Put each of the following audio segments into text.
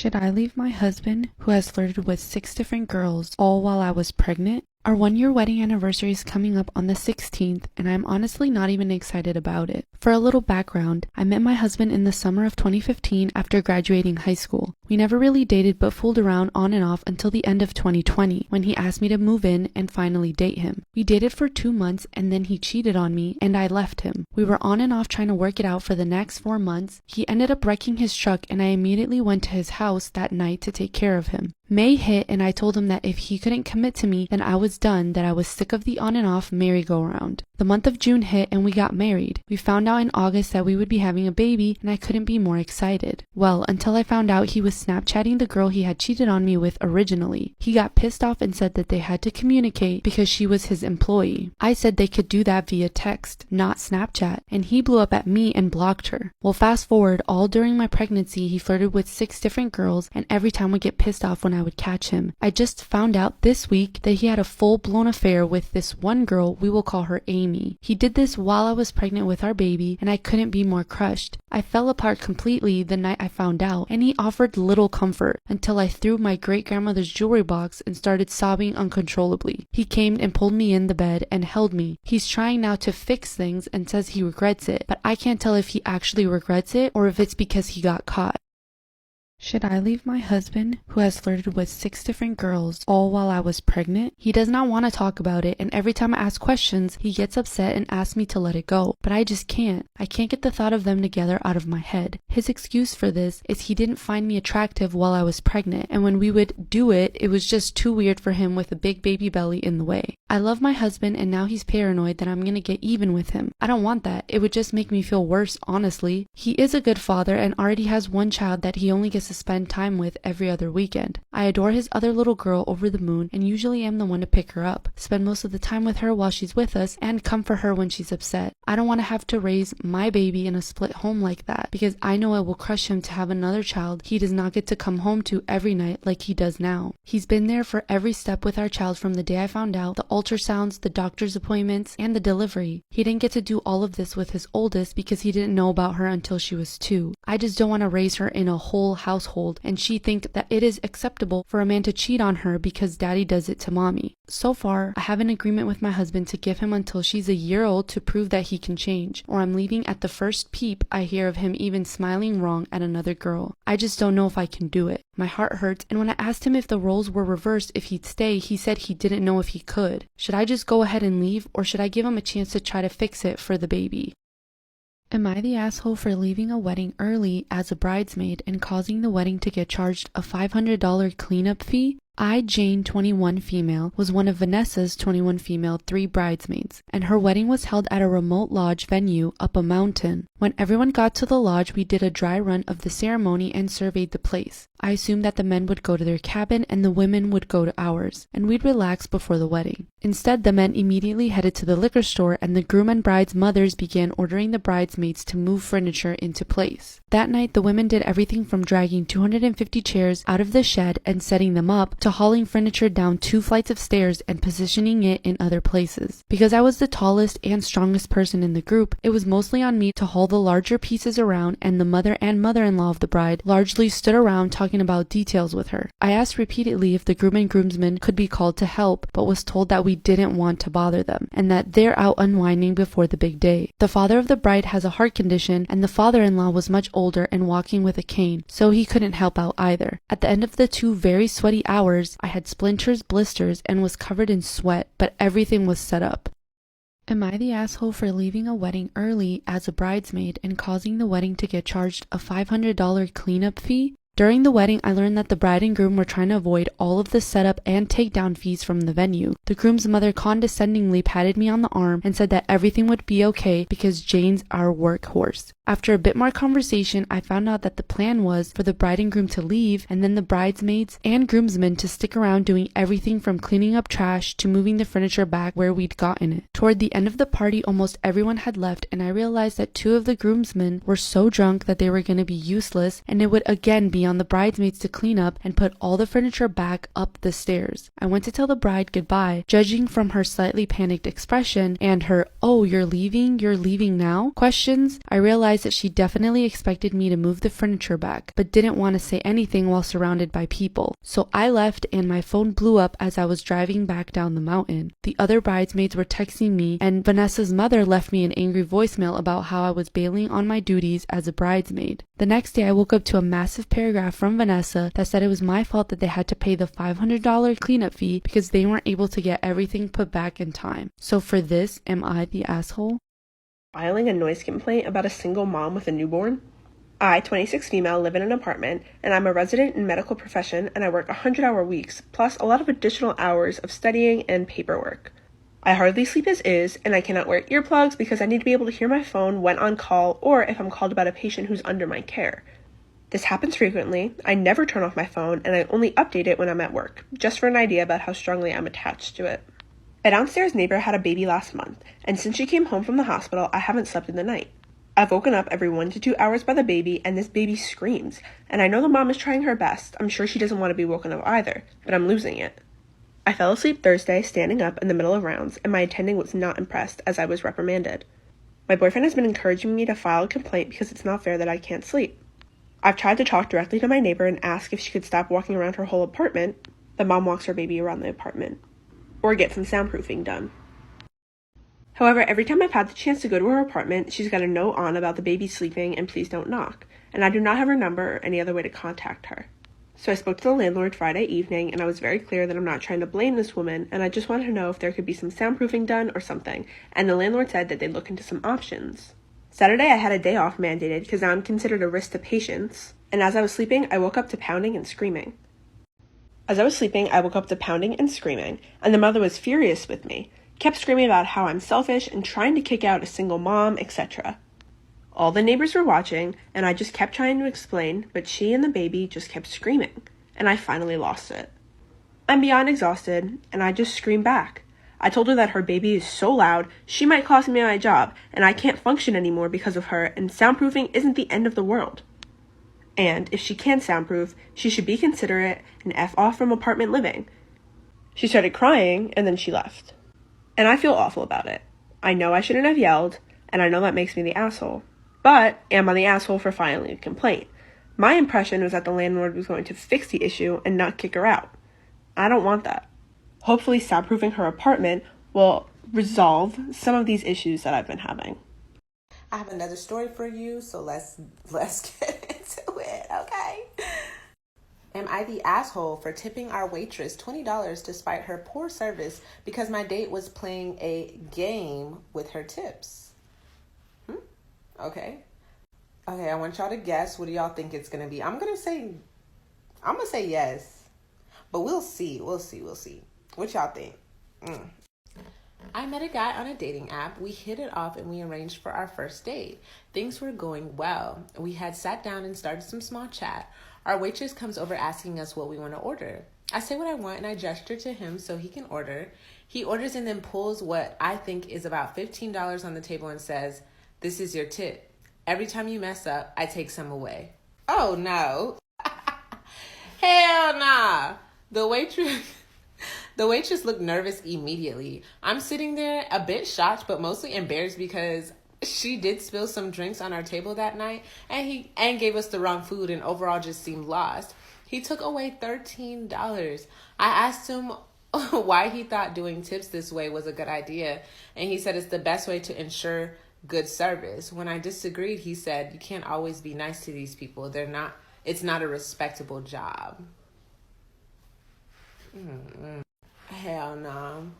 Should I leave my husband, who has flirted with 6 different girls, all while I was pregnant? Our 1-year wedding anniversary is coming up on the 16th, and I'm honestly not even excited about it. For a little background, I met my husband in the summer of 2015 after graduating high school. We never really dated but fooled around on and off until the end of 2020, when he asked me to move in and finally date him. We dated for 2 months and then he cheated on me and I left him. We were on and off trying to work it out for the next 4 months. He ended up wrecking his truck and I immediately went to his house that night to take care of him. May hit and I told him that if he couldn't commit to me, then I was done, that I was sick of the on and off merry-go-round. The month of June hit and we got married. We found out in August that we would be having a baby and I couldn't be more excited. Well, until I found out he was Snapchatting the girl he had cheated on me with originally. He got pissed off and said that they had to communicate because she was his employee. I said they could do that via text, not Snapchat, and he blew up at me and blocked her. Well, fast forward, all during my pregnancy he flirted with 6 different girls and every time would get pissed off when I would catch him. I just found out this week that he had a full-blown affair with this one girl, we will call her Amy. He did this while I was pregnant with our baby and I couldn't be more crushed. I fell apart completely the night I found out and he offered little comfort until I threw my great-grandmother's jewelry box and started sobbing uncontrollably. He came and pulled me in the bed and held me. He's trying now to fix things and says he regrets it, but I can't tell if he actually regrets it or if it's because he got caught. Should I leave my husband, who has flirted with 6 different girls, all while I was pregnant? He does not want to talk about it, and every time I ask questions, he gets upset and asks me to let it go. But I just can't. I can't get the thought of them together out of my head. His excuse for this is he didn't find me attractive while I was pregnant, and when we would do it, it was just too weird for him with a big baby belly in the way. I love my husband, and now he's paranoid that I'm gonna get even with him. I don't want that. It would just make me feel worse, honestly. He is a good father and already has 1 child that he only gets to spend time with every other weekend. I adore his other little girl over the moon and usually am the one to pick her up, spend most of the time with her while she's with us, and comfort her when she's upset. I don't want to have to raise my baby in a split home like that because I know it will crush him to have another child he does not get to come home to every night like he does now. He's been there for every step with our child from the day I found out, the ultrasounds, the doctor's appointments, and the delivery. He didn't get to do all of this with his oldest because he didn't know about her until she was 2. I just don't want to raise her in a whole household and she think that it is acceptable for a man to cheat on her because daddy does it to mommy. So far, I have an agreement with my husband to give him until she's a year old to prove that he can change, or I'm leaving at the first peep I hear of him even smiling wrong at another girl. I just don't know if I can do it. My heart hurts, and when I asked him if the roles were reversed if he'd stay, he said he didn't know if he could. Should I just go ahead and leave, or should I give him a chance to try to fix it for the baby? Am I the asshole for leaving a wedding early as a bridesmaid and causing the wedding to get charged a $500 cleanup fee? I, Jane, 21 female, was one of Vanessa's 21 female 3 bridesmaids, and her wedding was held at a remote lodge venue up a mountain. When everyone got to the lodge, we did a dry run of the ceremony and surveyed the place. I assumed that the men would go to their cabin and the women would go to ours, and we'd relax before the wedding. Instead, the men immediately headed to the liquor store and the groom and bride's mothers began ordering the bridesmaids to move furniture into place. That night, the women did everything from dragging 250 chairs out of the shed and setting them up to hauling furniture down 2 flights of stairs and positioning it in other places. Because I was the tallest and strongest person in the group, it was mostly on me to haul the larger pieces around, and the mother and mother-in-law of the bride largely stood around talking about details with her. I asked repeatedly if the groom and groomsmen could be called to help, but was told that we didn't want to bother them, and that they're out unwinding before the big day. The father of the bride has a heart condition, and the father-in-law was much older and walking with a cane, so he couldn't help out either. At the end of the 2 very sweaty hours, I had splinters, blisters, and was covered in sweat, but everything was set up. Am I the asshole for leaving a wedding early as a bridesmaid and causing the wedding to get charged a $500 cleanup fee? During the wedding, I learned that the bride and groom were trying to avoid all of the setup and takedown fees from the venue. The groom's mother condescendingly patted me on the arm and said that everything would be okay because Jane's our workhorse. After a bit more conversation, I found out that the plan was for the bride and groom to leave and then the bridesmaids and groomsmen to stick around doing everything from cleaning up trash to moving the furniture back where we'd gotten it. Toward the end of the party, almost everyone had left and I realized that 2 of the groomsmen were so drunk that they were going to be useless and it would again be on the bridesmaids to clean up and put all the furniture back up the stairs. I went to tell the bride goodbye. Judging from her slightly panicked expression and her, "Oh, you're leaving now?" questions, I realized that she definitely expected me to move the furniture back, but didn't want to say anything while surrounded by people. So I left and my phone blew up as I was driving back down the mountain. The other bridesmaids were texting me, and Vanessa's mother left me an angry voicemail about how I was bailing on my duties as a bridesmaid. The next day I woke up to a massive paragraph from Vanessa that said it was my fault that they had to pay the $500 cleanup fee because they weren't able to get everything put back in time. So for this, am I the asshole? Filing a noise complaint about a single mom with a newborn? I, 26 female, live in an apartment, and I'm a resident in medical profession, and I work 100-hour weeks, plus a lot of additional hours of studying and paperwork. I hardly sleep as is, and I cannot wear earplugs because I need to be able to hear my phone when on call or if I'm called about a patient who's under my care. This happens frequently. I never turn off my phone, and I only update it when I'm at work, just for an idea about how strongly I'm attached to it. A downstairs neighbor had a baby last month, and since she came home from the hospital, I haven't slept in the night. I've woken up every 1 to 2 hours by the baby, and this baby screams, and I know the mom is trying her best. I'm sure she doesn't want to be woken up either, but I'm losing it. I fell asleep Thursday standing up in the middle of rounds, and my attending was not impressed as I was reprimanded. My boyfriend has been encouraging me to file a complaint because it's not fair that I can't sleep. I've tried to talk directly to my neighbor and ask if she could stop walking around her whole apartment. The mom walks her baby around the apartment. Or get some soundproofing done. However, every time I've had the chance to go to her apartment, she's got a note on about the baby sleeping and please don't knock, and I do not have her number or any other way to contact her. So I spoke to the landlord Friday evening, and I was very clear that I'm not trying to blame this woman, and I just wanted to know if there could be some soundproofing done or something, and the landlord said that they'd look into some options. Saturday I had a day off mandated because now I'm considered a risk to patients, and as I was sleeping, I woke up to pounding and screaming. And the mother was furious with me, kept screaming about how I'm selfish and trying to kick out a single mom, etc. All the neighbors were watching, and I just kept trying to explain, but she and the baby just kept screaming, and I finally lost it. I'm beyond exhausted, and I just screamed back. I told her that her baby is so loud, she might cost me my job, and I can't function anymore because of her, and soundproofing isn't the end of the world. And if she can soundproof, she should be considerate and F off from apartment living. She started crying, and then she left. And I feel awful about it. I know I shouldn't have yelled, and I know that makes me the asshole. But am I the asshole for filing a complaint? My impression was that the landlord was going to fix the issue and not kick her out. I don't want that. Hopefully soundproofing her apartment will resolve some of these issues that I've been having. I have another story for you, so let's get into it, okay? Am I the asshole for tipping our waitress $20 despite her poor service because my date was playing a game with her tips? Okay, I want y'all to guess. What do y'all think it's gonna be? I'm gonna say yes, but we'll see. What y'all think? I met a guy on a dating app. We hit it off and we arranged for our first date. Things were going well. We had sat down and started some small chat. Our waitress comes over asking us what we want to order. I say what I want and I gesture to him so he can order. He orders and then pulls what I think is about $15 on the table and says, "This is your tip. Every time you mess up, I take some away." Oh no. Hell nah. The waitress looked nervous immediately. I'm sitting there a bit shocked, but mostly embarrassed because she did spill some drinks on our table that night and gave us the wrong food and overall just seemed lost. He took away $13. I asked him why he thought doing tips this way was a good idea, and he said it's the best way to ensure good service. When I disagreed, he said, "You can't always be nice to these people. It's not a respectable job." Hell no.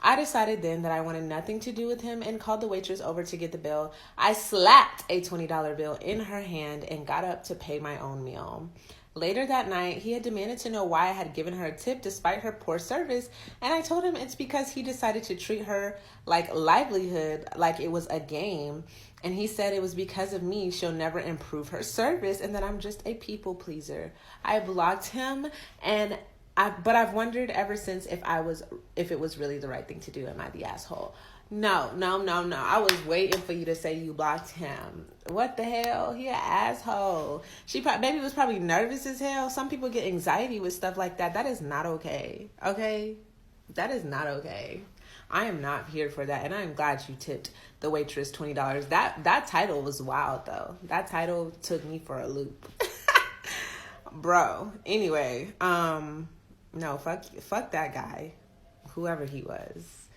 I decided then that I wanted nothing to do with him and called the waitress over to get the bill. I slapped a $20 bill in her hand and got up to pay my own meal. Later that night, he had demanded to know why I had given her a tip despite her poor service, and I told him it's because he decided to treat her like livelihood, like it was a game, and he said it was because of me she'll never improve her service and that I'm just a people pleaser. I blocked him, but I've wondered ever since if it was really the right thing to do. Am I the asshole? No. I was waiting for you to say you blocked him. What the hell? He an asshole. Baby was probably nervous as hell. Some people get anxiety with stuff like that. That is not okay. Okay? That is not okay. I am not here for that, and I'm glad you tipped the waitress $20. That title was wild, though. That title took me for a loop. Bro. Anyway, no, fuck that guy. Whoever he was.